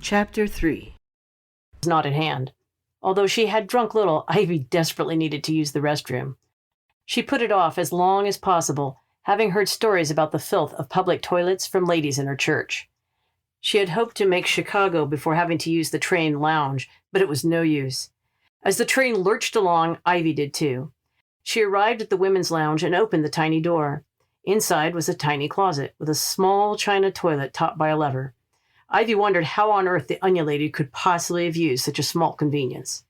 Chapter 3 Was not at hand. Although she had drunk little, Ivy desperately needed to use the restroom. She put it off as long as possible, having heard stories about the filth of public toilets from ladies in her church. She had hoped to make Chicago before having to use the train lounge, but it was no use. As the train lurched along, Ivy did too. She arrived at the women's lounge and opened the tiny door. Inside was a tiny closet with a small china toilet topped by a lever. Ivy wondered how on earth the onion lady could possibly have used such a small convenience.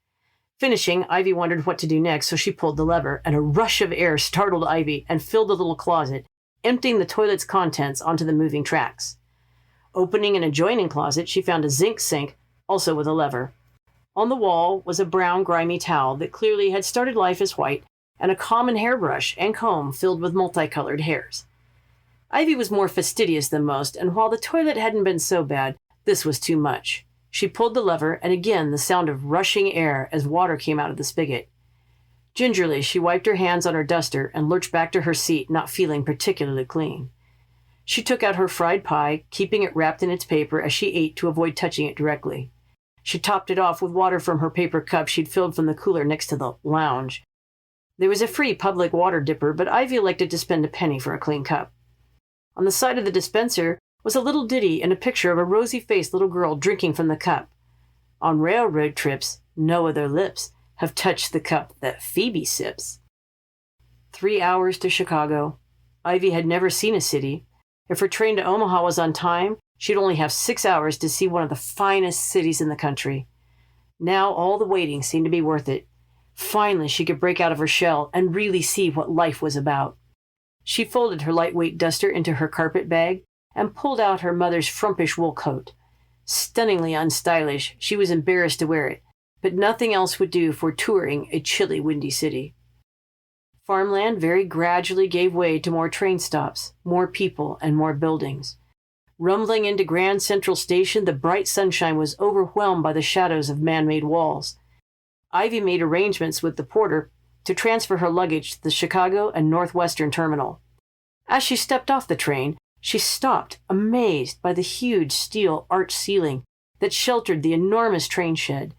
Finishing, Ivy wondered what to do next, so she pulled the lever, and a rush of air startled Ivy and filled the little closet, emptying the toilet's contents onto the moving tracks. Opening an adjoining closet, she found a zinc sink, also with a lever. On the wall was a brown, grimy towel that clearly had started life as white, and a common hairbrush and comb filled with multicolored hairs. Ivy was more fastidious than most, and while the toilet hadn't been so bad, this was too much. She pulled the lever, and again the sound of rushing air as water came out of the spigot. Gingerly, she wiped her hands on her duster and lurched back to her seat, not feeling particularly clean. She took out her fried pie, keeping it wrapped in its paper as she ate to avoid touching it directly. She topped it off with water from her paper cup she'd filled from the cooler next to the lounge. There was a free public water dipper, but Ivy elected to spend a penny for a clean cup. On the side of the dispenser was a little ditty and a picture of a rosy-faced little girl drinking from the cup. On railroad trips, no other lips have touched the cup that Phoebe sips. 3 hours to Chicago. Ivy had never seen a city. If her train to Omaha was on time, she'd only have 6 hours to see one of the finest cities in the country. Now all the waiting seemed to be worth it. Finally, she could break out of her shell and really see what life was about. She folded her lightweight duster into her carpet bag and pulled out her mother's frumpish wool coat. Stunningly unstylish, she was embarrassed to wear it, but nothing else would do for touring a chilly, windy city. Farmland very gradually gave way to more train stops, more people, and more buildings. Rumbling into Grand Central Station, the bright sunshine was overwhelmed by the shadows of man-made walls. Ivy made arrangements with the porter to transfer her luggage to the Chicago and Northwestern terminal. As she stepped off the train, she stopped, amazed by the huge steel arched ceiling that sheltered the enormous train shed.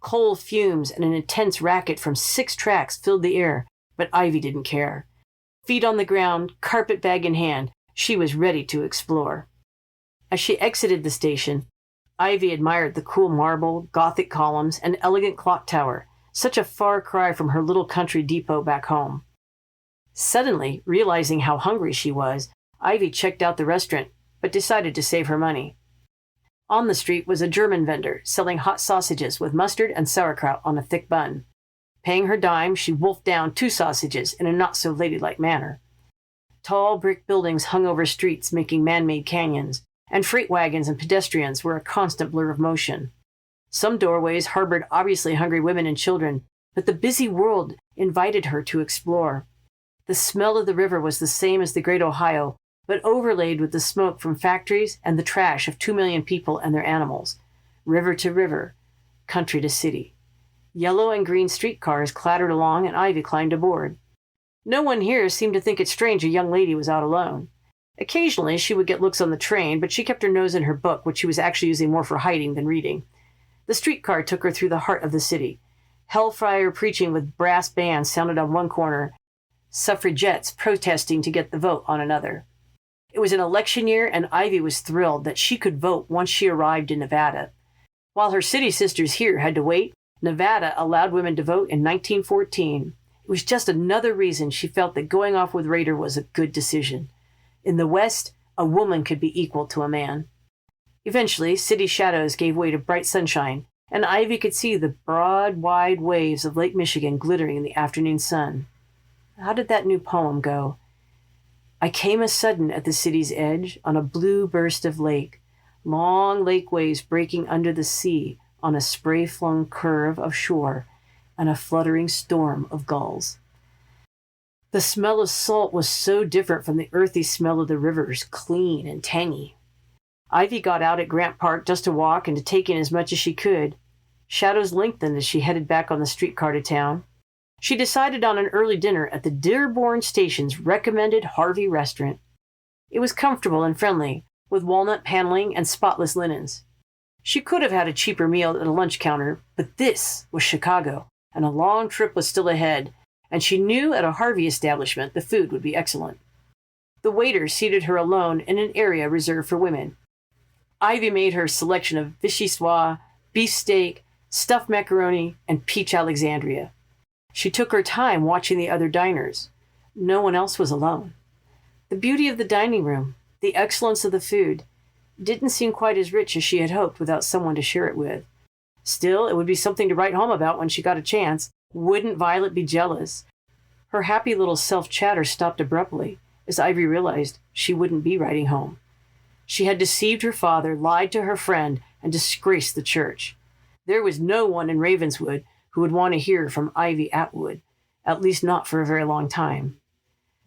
Coal fumes and an intense racket from 6 tracks filled the air, but Ivy didn't care. Feet on the ground, carpet bag in hand, she was ready to explore. As she exited the station, Ivy admired the cool marble, Gothic columns, and elegant clock tower, such a far cry from her little country depot back home. Suddenly, realizing how hungry she was, Ivy checked out the restaurant, but decided to save her money. On the street was a German vendor selling hot sausages with mustard and sauerkraut on a thick bun. Paying her dime, she wolfed down 2 sausages in a not-so-ladylike manner. Tall brick buildings hung over streets, making man-made canyons, and freight wagons and pedestrians were a constant blur of motion. Some doorways harbored obviously hungry women and children, but the busy world invited her to explore. The smell of the river was the same as the Great Ohio, but overlaid with the smoke from factories and the trash of 2 million people and their animals. River to river, country to city. Yellow and green streetcars clattered along, and Ivy climbed aboard. No one here seemed to think it strange a young lady was out alone. Occasionally, she would get looks on the train, but she kept her nose in her book, which she was actually using more for hiding than reading. The streetcar took her through the heart of the city. Hellfire preaching with brass bands sounded on one corner, suffragettes protesting to get the vote on another. It was an election year, and Ivy was thrilled that she could vote once she arrived in Nevada. While her city sisters here had to wait, Nevada allowed women to vote in 1914. It was just another reason she felt that going off with Rader was a good decision. In the West, a woman could be equal to a man. Eventually, city shadows gave way to bright sunshine, and Ivy could see the broad, wide waves of Lake Michigan glittering in the afternoon sun. How did that new poem go? I came as sudden at the city's edge on a blue burst of lake, long lake waves breaking under the sea on a spray-flung curve of shore and a fluttering storm of gulls. The smell of salt was so different from the earthy smell of the rivers, clean and tangy. Ivy got out at Grant Park just to walk and to take in as much as she could. Shadows lengthened as she headed back on the streetcar to town. She decided on an early dinner at the Dearborn Station's recommended Harvey restaurant. It was comfortable and friendly, with walnut paneling and spotless linens. She could have had a cheaper meal at a lunch counter, but this was Chicago, and a long trip was still ahead, and she knew at a Harvey establishment the food would be excellent. The waiter seated her alone in an area reserved for women. Ivy made her selection of vichyssoise, beefsteak, stuffed macaroni, and peach Alexandria. She took her time watching the other diners. No one else was alone. The beauty of the dining room, the excellence of the food, didn't seem quite as rich as she had hoped without someone to share it with. Still, it would be something to write home about when she got a chance. Wouldn't Violet be jealous? Her happy little self-chatter stopped abruptly as Ivy realized she wouldn't be writing home. She had deceived her father, lied to her friend, and disgraced the church. There was no one in Ravenswood who would want to hear from Ivy Atwood, at least not for a very long time.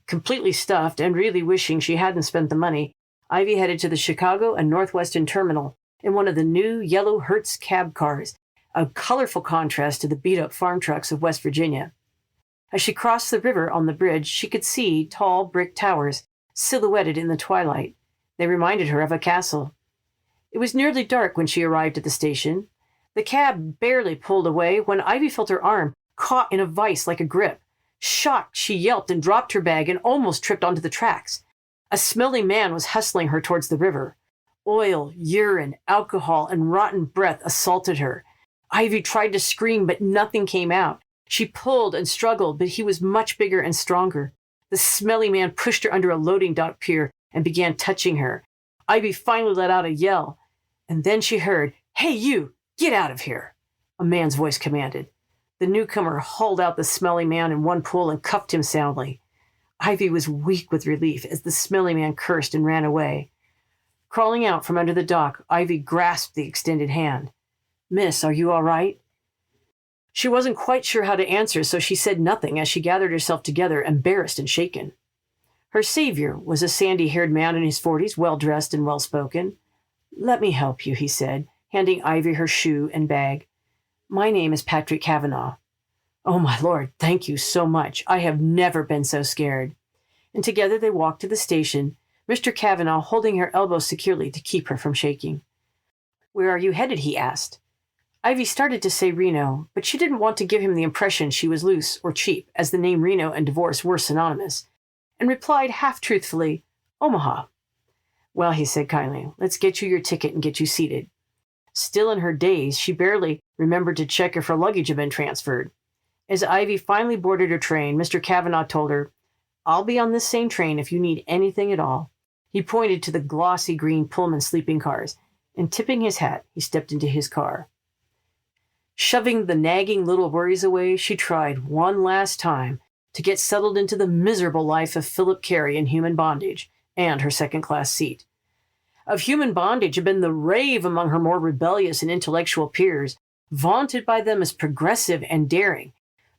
Completely stuffed and really wishing she hadn't spent the money, Ivy headed to the Chicago and Northwestern Terminal in one of the new yellow Hertz cab cars, a colorful contrast to the beat-up farm trucks of West Virginia. As she crossed the river on the bridge, she could see tall brick towers silhouetted in the twilight. They reminded her of a castle. It was nearly dark when she arrived at the station. The cab barely pulled away when Ivy felt her arm caught in a vice like a grip. Shocked, she yelped and dropped her bag and almost tripped onto the tracks. A smelly man was hustling her towards the river. Oil, urine, alcohol, and rotten breath assaulted her. Ivy tried to scream, but nothing came out. She pulled and struggled, but he was much bigger and stronger. The smelly man pushed her under a loading dock pier and began touching her. Ivy finally let out a yell, and then she heard, "Hey, you! Get out of here!" a man's voice commanded. The newcomer hauled out the smelly man in one pull and cuffed him soundly. Ivy was weak with relief as the smelly man cursed and ran away. Crawling out from under the dock, Ivy grasped the extended hand. "Miss, are you all right?" She wasn't quite sure how to answer, so she said nothing as she gathered herself together, embarrassed and shaken. Her savior was a sandy-haired man in his 40s, well-dressed and well-spoken. "Let me help you," he said, handing Ivy her shoe and bag. "My name is Patrick Kavanaugh." "Oh, my Lord, thank you so much. I have never been so scared." And together they walked to the station, Mr. Kavanaugh holding her elbow securely to keep her from shaking. "Where are you headed?" he asked. Ivy started to say Reno, but she didn't want to give him the impression she was loose or cheap, as the name Reno and divorce were synonymous, and replied half-truthfully, "Omaha." "Well," he said kindly, "let's get you your ticket and get you seated." Still in her daze, she barely remembered to check if her luggage had been transferred. As Ivy finally boarded her train, Mr. Kavanaugh told her, "I'll be on this same train if you need anything at all." He pointed to the glossy green Pullman sleeping cars, and tipping his hat, he stepped into his car. Shoving the nagging little worries away, she tried one last time to get settled into the miserable life of Philip Carey in human bondage and her second-class seat. Of human bondage had been the rave among her more rebellious and intellectual peers, vaunted by them as progressive and daring.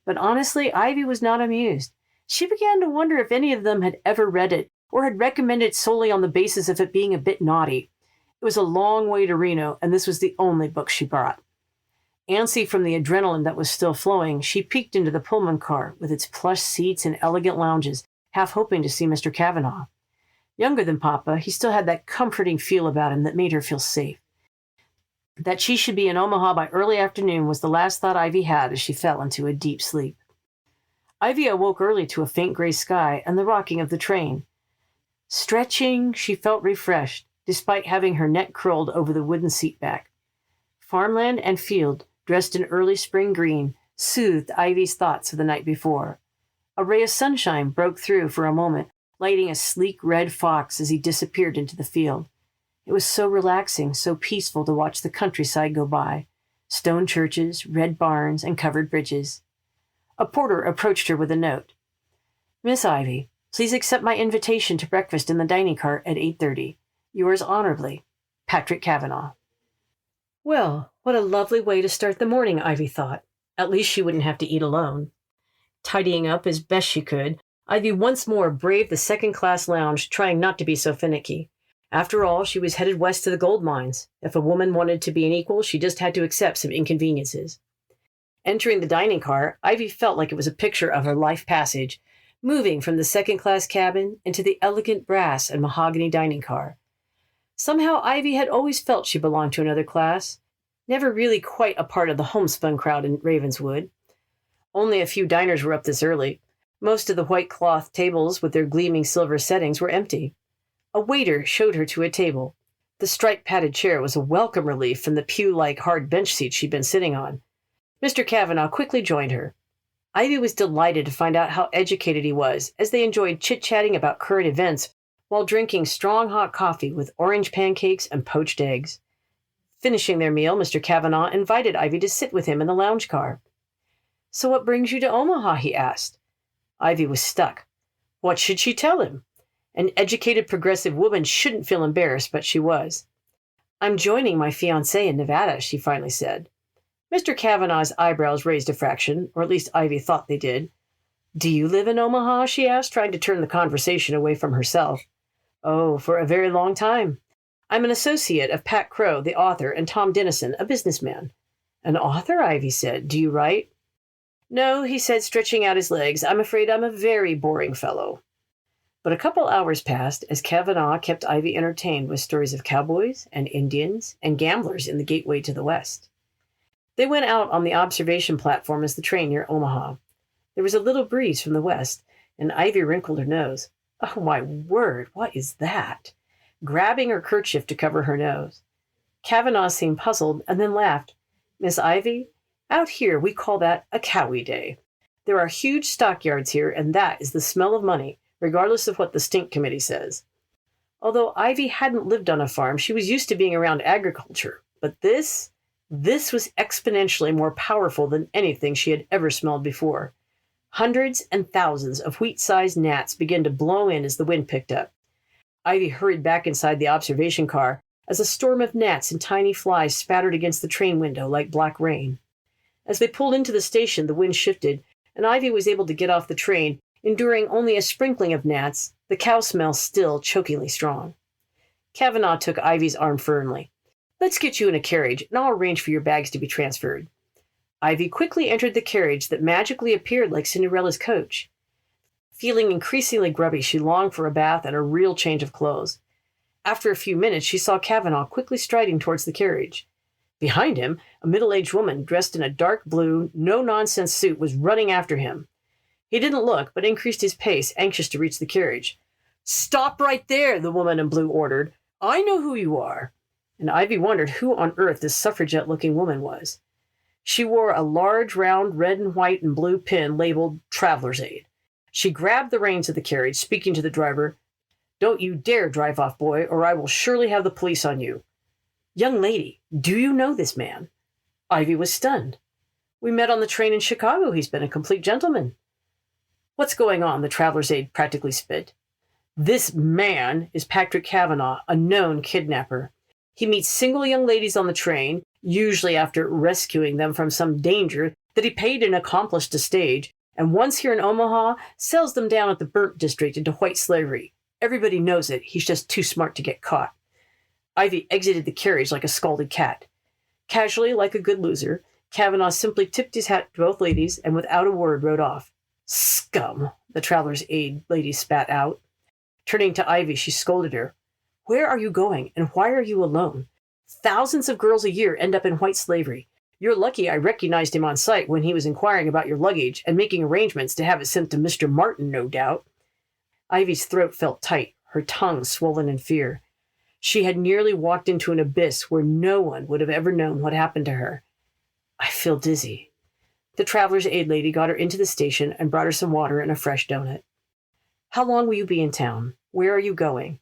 But honestly, Ivy was not amused. She began to wonder if any of them had ever read it or had recommended it solely on the basis of it being a bit naughty. It was a long way to Reno, and this was the only book she brought. Antsy from the adrenaline that was still flowing, she peeked into the Pullman car with its plush seats and elegant lounges, half hoping to see Mr. Kavanaugh. Younger than Papa, he still had that comforting feel about him that made her feel safe. That she should be in Omaha by early afternoon was the last thought Ivy had as she fell into a deep sleep. Ivy awoke early to a faint gray sky and the rocking of the train. Stretching, she felt refreshed, despite having her neck curled over the wooden seat back. Farmland and field, dressed in early spring green, soothed Ivy's thoughts of the night before. A ray of sunshine broke through for a moment, lighting a sleek red fox as he disappeared into the field. It was so relaxing, so peaceful to watch the countryside go by. Stone churches, red barns, and covered bridges. A porter approached her with a note. "Miss Ivy, please accept my invitation to breakfast in the dining car at 8:30. Yours honorably, Patrick Kavanaugh." Well, what a lovely way to start the morning, Ivy thought. At least she wouldn't have to eat alone. Tidying up as best she could, Ivy once more braved the second-class lounge, trying not to be so finicky. After all, she was headed west to the gold mines. If a woman wanted to be an equal, she just had to accept some inconveniences. Entering the dining car, Ivy felt like it was a picture of her life passage, moving from the second-class cabin into the elegant brass and mahogany dining car. Somehow Ivy had always felt she belonged to another class, never really quite a part of the homespun crowd in Ravenswood. Only a few diners were up this early. Most of the white cloth tables with their gleaming silver settings were empty. A waiter showed her to a table. The stripe-padded chair was a welcome relief from the pew-like hard bench seat she'd been sitting on. Mr. Kavanaugh quickly joined her. Ivy was delighted to find out how educated he was, as they enjoyed chit-chatting about current events while drinking strong hot coffee with orange pancakes and poached eggs. Finishing their meal, Mr. Kavanaugh invited Ivy to sit with him in the lounge car. "So what brings you to Omaha?" he asked. Ivy was stuck. What should she tell him? An educated progressive woman shouldn't feel embarrassed, but she was. "I'm joining my fiancé in Nevada," she finally said. Mr. Kavanaugh's eyebrows raised a fraction, or at least Ivy thought they did. "Do you live in Omaha?" she asked, trying to turn the conversation away from herself. "Oh, for a very long time. I'm an associate of Pat Crow, the author, and Tom Dennison, a businessman." "An author?" Ivy said. "Do you write?" "No," he said, stretching out his legs. "I'm afraid I'm a very boring fellow." But a couple hours passed as Kavanaugh kept Ivy entertained with stories of cowboys and Indians and gamblers in the gateway to the west. They went out on the observation platform as the train near Omaha. There was a little breeze from the west, and Ivy wrinkled her nose. "Oh, my word, what is that?" grabbing her kerchief to cover her nose. Kavanaugh seemed puzzled and then laughed. "Miss Ivy, out here we call that a cowie day. There are huge stockyards here, and that is the smell of money, regardless of what the stink committee says." Although Ivy hadn't lived on a farm, she was used to being around agriculture. But this was exponentially more powerful than anything she had ever smelled before. Hundreds and thousands of wheat-sized gnats began to blow in as the wind picked up. Ivy hurried back inside the observation car as a storm of gnats and tiny flies spattered against the train window like black rain. As they pulled into the station, the wind shifted, and Ivy was able to get off the train, enduring only a sprinkling of gnats, the cow smell still chokingly strong. Kavanaugh took Ivy's arm firmly. "Let's get you in a carriage, and I'll arrange for your bags to be transferred." Ivy quickly entered the carriage that magically appeared like Cinderella's coach. Feeling increasingly grubby, she longed for a bath and a real change of clothes. After a few minutes, she saw Kavanaugh quickly striding towards the carriage. Behind him, a middle-aged woman dressed in a dark blue, no-nonsense suit was running after him. He didn't look, but increased his pace, anxious to reach the carriage. "Stop right there," the woman in blue ordered. "I know who you are." And Ivy wondered who on earth this suffragette-looking woman was. She wore a large, round, red and white and blue pin labeled Traveler's Aid. She grabbed the reins of the carriage, speaking to the driver. "Don't you dare drive off, boy, or I will surely have the police on you." "Young lady, do you know this man?" Ivy was stunned. "We met on the train in Chicago. He's been a complete gentleman." "What's going on?" the Traveler's Aid practically spit. "This man is Patrick Kavanaugh, a known kidnapper. He meets single young ladies on the train, usually after rescuing them from some danger that he paid an accomplice to stage, and once here in Omaha, sells them down at the Burnt District into white slavery. Everybody knows it. He's just too smart to get caught." Ivy exited the carriage like a scalded cat. Casually, like a good loser, Kavanaugh simply tipped his hat to both ladies and without a word rode off. "Scum," the Traveler's Aid lady spat out. Turning to Ivy, she scolded her. "Where are you going, and why are you alone? Thousands of girls a year end up in white slavery. You're lucky I recognized him on sight when he was inquiring about your luggage and making arrangements to have it sent to Mr. Martin, no doubt." Ivy's throat felt tight, her tongue swollen in fear. She had nearly walked into an abyss where no one would have ever known what happened to her. "I feel dizzy." The Traveler's Aid lady got her into the station and brought her some water and a fresh donut. "How long will you be in town? Where are you going?"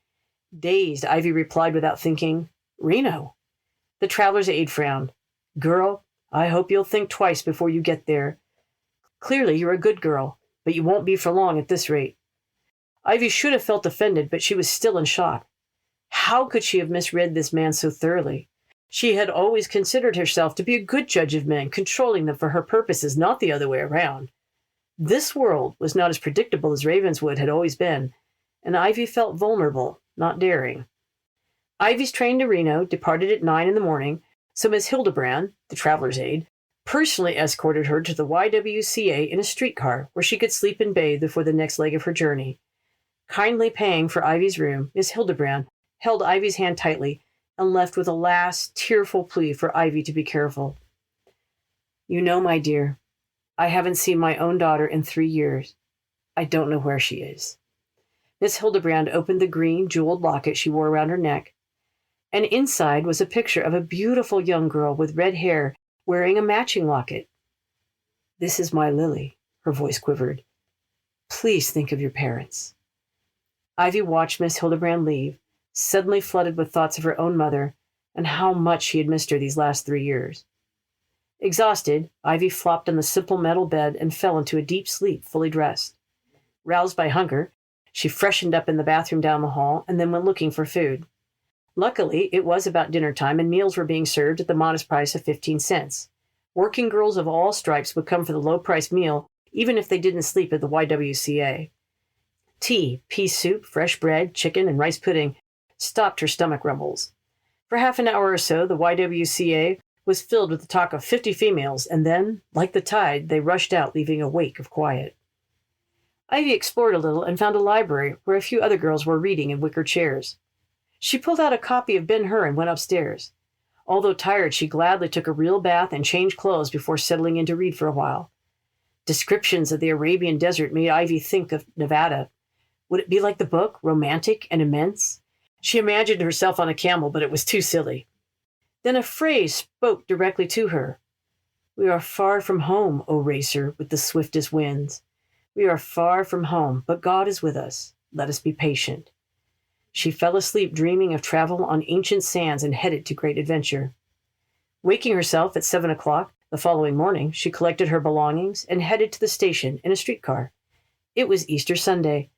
Dazed, Ivy replied without thinking, "Reno." The Traveler's Aid frowned. "Girl, I hope you'll think twice before you get there. Clearly you're a good girl, but you won't be for long at this rate." Ivy should have felt offended, but she was still in shock. How could she have misread this man so thoroughly? She had always considered herself to be a good judge of men, controlling them for her purposes, not the other way around. This world was not as predictable as Ravenswood had always been, and Ivy felt vulnerable, not daring. Ivy's train to Reno departed at 9 in the morning, so Miss Hildebrand, the Traveler's Aid, personally escorted her to the YWCA in a streetcar where she could sleep and bathe before the next leg of her journey. Kindly paying for Ivy's room, Miss Hildebrand held Ivy's hand tightly, and left with a last tearful plea for Ivy to be careful. You know, my dear, I haven't seen my own daughter in 3 years. I don't know where she is. Miss Hildebrand opened the green, jeweled locket she wore around her neck, and inside was a picture of a beautiful young girl with red hair wearing a matching locket. This is my Lily, her voice quivered. Please think of your parents. Ivy watched Miss Hildebrand leave, suddenly flooded with thoughts of her own mother and how much she had missed her these last 3 years. Exhausted, Ivy flopped on the simple metal bed and fell into a deep sleep, fully dressed. Roused by hunger, she freshened up in the bathroom down the hall and then went looking for food. Luckily, it was about dinner time and meals were being served at the modest price of 15 cents. Working girls of all stripes would come for the low-priced meal, even if they didn't sleep at the YWCA. Tea, pea soup, fresh bread, chicken, and rice pudding stopped her stomach rumbles. For half an hour or so, the YWCA was filled with the talk of 50 females, and then, like the tide, they rushed out, leaving a wake of quiet. Ivy explored a little and found a library where a few other girls were reading in wicker chairs. She pulled out a copy of Ben-Hur and went upstairs. Although tired, she gladly took a real bath and changed clothes before settling in to read for a while. Descriptions of the Arabian desert made Ivy think of Nevada. Would it be like the book, romantic and immense? She imagined herself on a camel, but it was too silly. Then a phrase spoke directly to her. We are far from home, O racer with the swiftest winds. We are far from home, but God is with us. Let us be patient. She fell asleep dreaming of travel on ancient sands and headed to great adventure. Waking herself at 7 o'clock the following morning, she collected her belongings and headed to the station in a streetcar. It was Easter Sunday,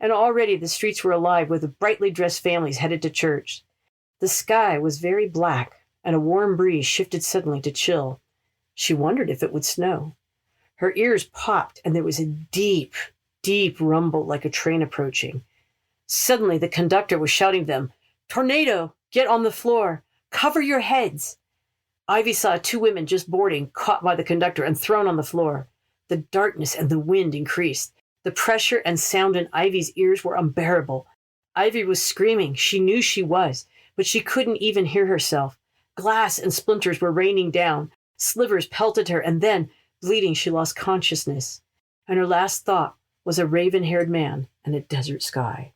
and already the streets were alive with brightly dressed families headed to church. The sky was very black, and a warm breeze shifted suddenly to chill. She wondered if it would snow. Her ears popped, and there was a deep, deep rumble like a train approaching. Suddenly, the conductor was shouting to them, "Tornado! Get on the floor! Cover your heads!" Ivy saw 2 women just boarding, caught by the conductor and thrown on the floor. The darkness and the wind increased. The pressure and sound in Ivy's ears were unbearable. Ivy was screaming. She knew she was, but she couldn't even hear herself. Glass and splinters were raining down. Slivers pelted her, and then, bleeding, she lost consciousness. And her last thought was a raven-haired man and a desert sky.